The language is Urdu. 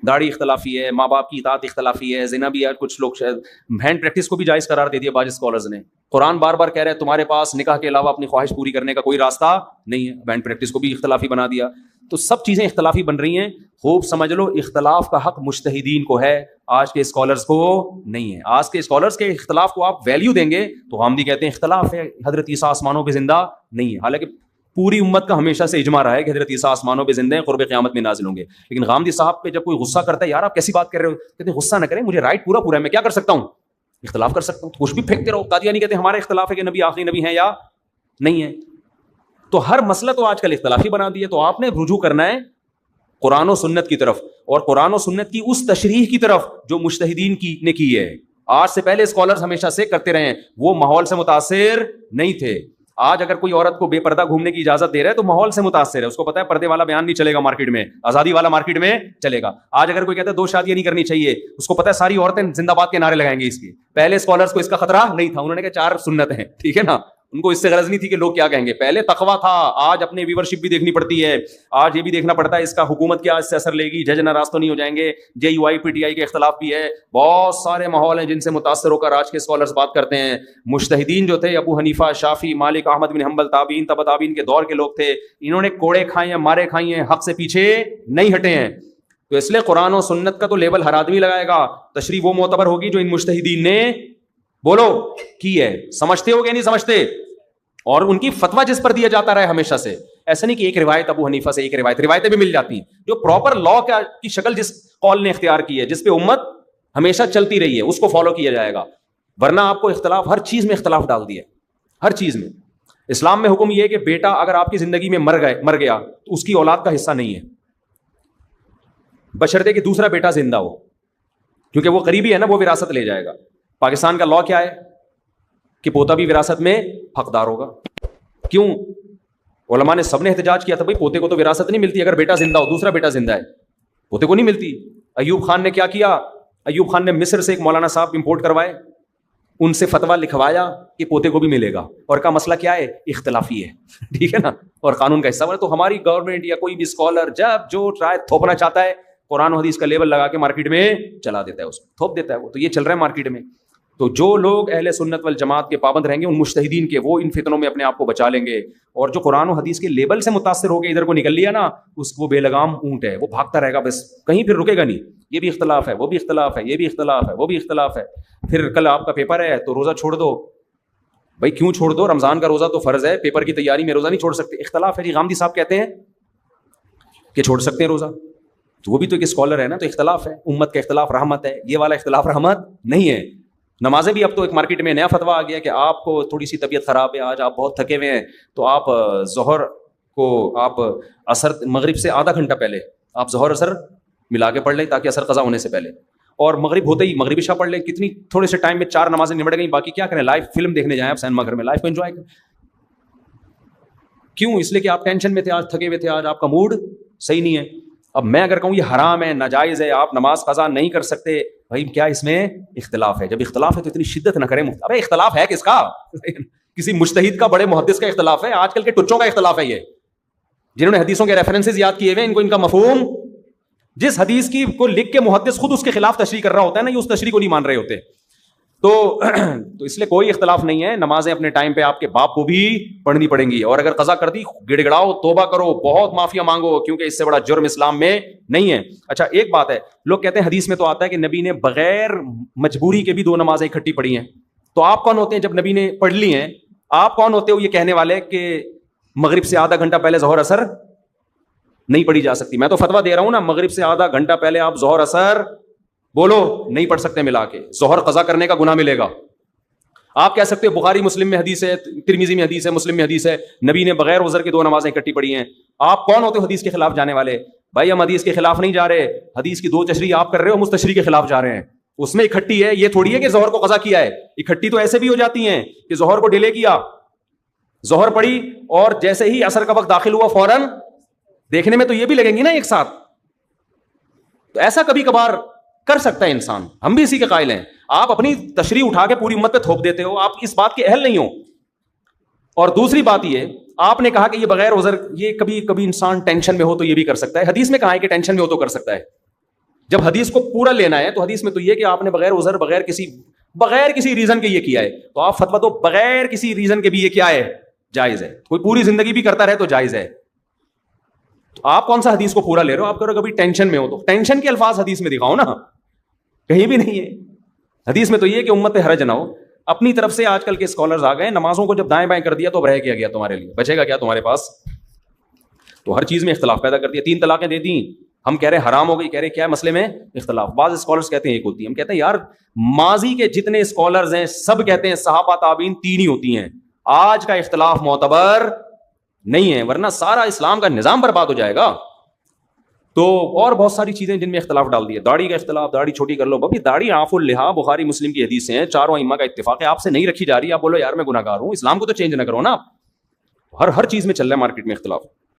داڑھی اختلافی ہے, ماں باپ کی اطاعت اختلافی ہے, زنا بھی ہے, کچھ لوگ ہینڈ پریکٹس کو بھی جائز قرار دے دیا بعض اسکالرز نے. قرآن بار بار کہہ رہا ہے تمہارے پاس نکاح کے علاوہ اپنی خواہش پوری کرنے کا کوئی راستہ نہیں ہے, ہینڈ پریکٹس کو بھی اختلافی بنا دیا. تو سب چیزیں اختلافی بن رہی ہیں. خوب سمجھ لو اختلاف کا حق مجتہدین کو ہے, آج کے اسکالرز کو نہیں ہے. آج کے اسکالرز کے اختلاف کو آپ ویلیو دیں گے تو غامدی کہتے ہیں اختلاف ہے, حضرت عیسیٰ آسمانوں پہ زندہ نہیں ہے, حالانکہ پوری امت کا ہمیشہ سے اجماع رہا ہے کہ حضرت عیسیٰ آسمانوں پہ زندہ ہیں, قرب قیامت میں نازل ہوں گے. لیکن غامدی صاحب پہ جب کوئی غصہ کرتا ہے, یار آپ کیسی بات کر رہے ہو, کہتے ہیں غصہ نہ کریں, مجھے رائٹ پورا ہے, میں کیا کر سکتا ہوں, اختلاف کر سکتا ہوں, کچھ بھی پھینکتے رہو. قادیانی کہتے ہیں ہمارا اختلاف ہے کہ نبی آخری نبی ہیں یا نہیں ہے. تو ہر مسئلہ تو آج کل اختلافی بنا دیا. تو آپ نے رجوع کرنا ہے قرآن و سنت کی طرف, اور قرآن و سنت کی اس تشریح کی طرف جو مجتہدین نے کی ہے. آج سے پہلے اسکالرز ہمیشہ سے کرتے رہے ہیں, وہ ماحول سے متاثر نہیں تھے. آج اگر کوئی عورت کو بے پردہ گھومنے کی اجازت دے رہا ہے تو ماحول سے متاثر ہے, اس کو پتا ہے پردے والا بیان نہیں چلے گا مارکیٹ میں, آزادی والا مارکیٹ میں چلے گا. آج اگر کوئی کہتا ہے 2 شادیاں نہیں کرنی چاہیے, اس کو پتا ہے ساری عورتیں زندہ باد کے نعرے لگائیں گے اس کے. پہلے اسکالرز کو اس کا خطرہ نہیں تھا, انہوں نے کہا 4 سنت ہیں, ٹھیک ہے نا, ان کو اس سے غرض نہیں تھی کہ لوگ کیا کہیں گے. پہلے تقویٰ تھا, آج اپنے ویورشپ بھی دیکھنی پڑتی ہے, آج یہ بھی دیکھنا پڑتا ہے اس کا حکومت کیا اس سے اثر لے گی, جج ناراض تو نہیں ہو جائیں گے. JUI PTI کے اختلاف بھی ہے, بہت سارے ماحول ہیں جن سے متاثر ہو کر آج کے اسکالرز بات کرتے ہیں. مجتہدین جو تھے ابو حنیفہ, شافعی, مالک, احمد بن حنبل, تابعین, تبع تابعین کے دور کے لوگ تھے, انہوں نے کوڑے کھائے ہیں, مارے کھائی ہیں, حق سے پیچھے نہیں ہٹے ہیں. تو اس لیے قرآن و سنت کا تو لیبل ہر آدمی لگائے گا, تشریح وہ معتبر ہوگی جو ان مجتہدین نے بولو کی ہے. سمجھتے ہو گے نہیں سمجھتے؟ اور ان کی فتویٰ جس پر دیا جاتا رہے ہمیشہ سے, ایسا نہیں کہ ایک روایت ابو حنیفہ سے, ایک روایتیں بھی مل جاتی ہیں جو پراپر لا کی شکل جس قول نے اختیار کی ہے, جس پہ امت ہمیشہ چلتی رہی ہے, اس کو فالو کیا جائے گا. ورنہ آپ کو اختلاف, ہر چیز میں اختلاف ڈال دیا, ہر چیز میں. اسلام میں حکم یہ ہے کہ بیٹا اگر آپ کی زندگی میں مر گیا تو اس کی اولاد کا حصہ نہیں ہے, بشرطے کہ دوسرا بیٹا زندہ ہو, کیونکہ وہ قریبی ہے نا, وہ وراثت لے جائے گا. پاکستان کا لا کیا ہے کہ پوتا بھی وراثت میں حقدار ہوگا. کیوں؟ علماء نے سب نے احتجاج کیا تھا, بھائی پوتے کو تو وراثت نہیں ملتی, اگر بیٹا زندہ ہو, دوسرا بیٹا زندہ ہے, پوتے کو نہیں ملتی. ایوب خان نے کیا کیا, ایوب خان نے مصر سے ایک مولانا صاحب امپورٹ کروائے, ان سے فتویٰ لکھوایا کہ پوتے کو بھی ملے گا, اور کا مسئلہ کیا ہے, اختلافی ہے, ٹھیک ہے نا, اور قانون کا حصہ بنا. تو ہماری گورنمنٹ یا کوئی بھی اسکالر جب جو ٹرائی تھوپنا چاہتا ہے, قرآن و حدیث کا لیبل لگا کے مارکیٹ میں چلا دیتا ہے, اس کو تھوپ دیتا ہے. وہ تو یہ چل رہا ہے مارکیٹ میں. تو جو لوگ اہل سنت والجماعت کے پابند رہیں گے, ان مجتہدین کے, وہ ان فتنوں میں اپنے آپ کو بچا لیں گے. اور جو قرآن و حدیث کے لیبل سے متاثر ہو کے ادھر کو نکل لیا نا, اس کو بے لگام اونٹ ہے, وہ بھاگتا رہے گا بس, کہیں پھر رکے گا نہیں. یہ بھی اختلاف ہے, وہ بھی اختلاف ہے, یہ بھی اختلاف ہے, وہ بھی اختلاف ہے. پھر کل آپ کا پیپر ہے تو روزہ چھوڑ دو. بھائی کیوں چھوڑ دو, رمضان کا روزہ تو فرض ہے, پیپر کی تیاری میں روزہ نہیں چھوڑ سکتے. اختلاف ہے جی, غامدی صاحب کہتے ہیں کہ چھوڑ سکتے ہیں روزہ, تو وہ بھی تو ایک اسکالر ہے نا. تو اختلاف ہے, امت کا اختلاف رحمت ہے, یہ والا اختلاف رحمت نہیں ہے. نمازیں بھی اب تو ایک مارکیٹ میں نیا فتویٰ آ گیا کہ آپ کو تھوڑی سی طبیعت خراب ہے, آج آپ بہت تھکے ہوئے ہیں, تو آپ ظہر کو آپ عصر مغرب سے آدھا گھنٹہ پہلے آپ ظہر عصر ملا کے پڑھ لیں, تاکہ عصر قضا ہونے سے پہلے, اور مغرب ہوتے ہی مغرب عشاء پڑھ لیں. کتنی تھوڑے سے ٹائم میں 4 نمازیں نمٹ گئیں. باقی کیا کریں, لائیو فلم دیکھنے جائیں آپ سینما گھر میں, لائف کو انجوائے کریں. کیوں؟ اس لیے کہ آپ ٹینشن میں تھے, آج تھکے ہوئے تھے, آج آپ کا موڈ صحیح نہیں ہے. اب میں اگر کہوں یہ حرام ہے, ناجائز ہے, آپ نماز قضا نہیں کر سکتے, بھائی کیا اس میں اختلاف ہے؟ جب اختلاف ہے تو اتنی شدت نہ کریں. ابے اختلاف ہے کس کا؟ کسی مجتہد کا, بڑے محدث کا اختلاف ہے. آج کل کے ٹچوں کا اختلاف ہے یہ, جنہوں نے حدیثوں کے ریفرنسز یاد کیے ہوئے, ان کا مفہوم, جس حدیث کی کو لکھ کے محدث خود اس کے خلاف تشریح کر رہا ہوتا ہے نا, یہ اس تشریح کو نہیں مان رہے ہوتے. تو اس لیے کوئی اختلاف نہیں ہے. نمازیں اپنے ٹائم پہ آپ کے باپ کو بھی پڑھنی پڑیں گی, اور اگر قضا کر دی گڑ گڑاؤ, توبہ کرو, بہت معافیا مانگو, کیونکہ اس سے بڑا جرم اسلام میں نہیں ہے. اچھا ایک بات ہے, لوگ کہتے ہیں حدیث میں تو آتا ہے کہ نبی نے بغیر مجبوری کے بھی 2 نمازیں اکٹھی پڑھی ہیں. تو آپ کون ہوتے ہیں جب نبی نے پڑھ لی ہیں؟ آپ کون ہوتے ہو یہ کہنے والے کہ مغرب سے آدھا گھنٹہ پہلے ظہر عصر نہیں پڑھی جا سکتی؟ میں تو فتویٰ دے رہا ہوں نا, مغرب سے آدھا گھنٹہ پہلے آپ ظہر عصر بولو نہیں پڑھ سکتے ملا کے, ظہر قضا کرنے کا گناہ ملے گا. آپ کہہ سکتے ہو بخاری مسلم میں حدیث ہے, ترمذی میں حدیث ہے, مسلم میں حدیث ہے, نبی نے بغیر عذر کے 2 نمازیں اکٹھی پڑھی ہیں. آپ کون ہوتے ہو حدیث کے خلاف جانے والے؟ بھائی ہم حدیث کے خلاف نہیں جا رہے, حدیث کی 2 تشریح آپ کر رہے ہو, ہم اس تشریح کے خلاف جا رہے ہیں. اس میں اکٹھی ہے, یہ تھوڑی ہے کہ ظہر کو قضا کیا ہے. اکٹھی تو ایسے بھی ہو جاتی ہیں کہ ظہر کو ڈیلے کیا, ظہر پڑھی, اور جیسے ہی عصر کا وقت داخل ہوا فوراً, دیکھنے میں تو یہ بھی لگیں گی نا ایک ساتھ. تو ایسا کبھی کبھار کر سکتا ہے انسان, ہم بھی اسی کے قائل ہیں. آپ اپنی تشریح اٹھا کے پوری امت پہ تھوپ دیتے ہو, آپ اس بات کے اہل نہیں ہو. اور دوسری بات یہ, آپ نے کہا کہ یہ بغیر عذر, یہ کبھی کبھی انسان ٹینشن میں ہو تو یہ بھی کر سکتا ہے. حدیث میں کہا ہے کہ ٹینشن میں ہو تو کر سکتا ہے. جب حدیث کو پورا لینا ہے تو حدیث میں تو یہ کہ آپ نے بغیر عذر بغیر کسی ریزن کے یہ کیا ہے, تو آپ فتویٰ دو بغیر کسی ریزن کے بھی یہ کیا ہے, جائز ہے. کوئی پوری زندگی بھی کرتا رہے تو جائز ہے. تو آپ کون سا حدیث کو پورا لے رہے ہو؟ آپ کبھی ٹینشن میں ہو تو ٹینشن کے الفاظ حدیث میں دکھاؤ نا, کہیں بھی نہیں ہے. حدیث میں تو یہ کہ امت پہ حرج نہ ہو. اپنی طرف سے آج کل کے اسکالرز آ گئے, نمازوں کو جب دائیں بائیں کر دیا تو اب رہ کیا گیا تمہارے لیے, بچے گا کیا تمہارے پاس؟ تو ہر چیز میں اختلاف پیدا کر دیا. 3 طلاقیں دے دیں, ہم کہہ رہے ہیں حرام ہو گئی, کہہ رہے کیا ہے مسئلے میں اختلاف. بعض اسکالرز کہتے ہیں ایک ہوتی ہے, ہم کہتے ہیں یار ماضی کے جتنے اسکالرز ہیں سب کہتے ہیں صحابہ تابعین 3 ہی ہوتی ہیں, آج کا اختلاف معتبر نہیں ہے, ورنہ سارا اسلام کا نظام برباد ہو جائے گا. تو اور بہت ساری چیزیں جن میں اختلاف ڈال دیا. داڑھی کا اختلاف, داڑھی چھوٹی کر لو. بھائی داڑھی عفو اللحا بخاری مسلم کی حدیث ہیں, چاروں ائمہ کا اتفاق ہے, آپ سے نہیں رکھی جا رہی, آپ بولو یار میں گناہگار ہوں, اسلام کو تو چینج نہ کرو نا. ہر چیز میں چل رہا ہے مارکیٹ میں اختلاف.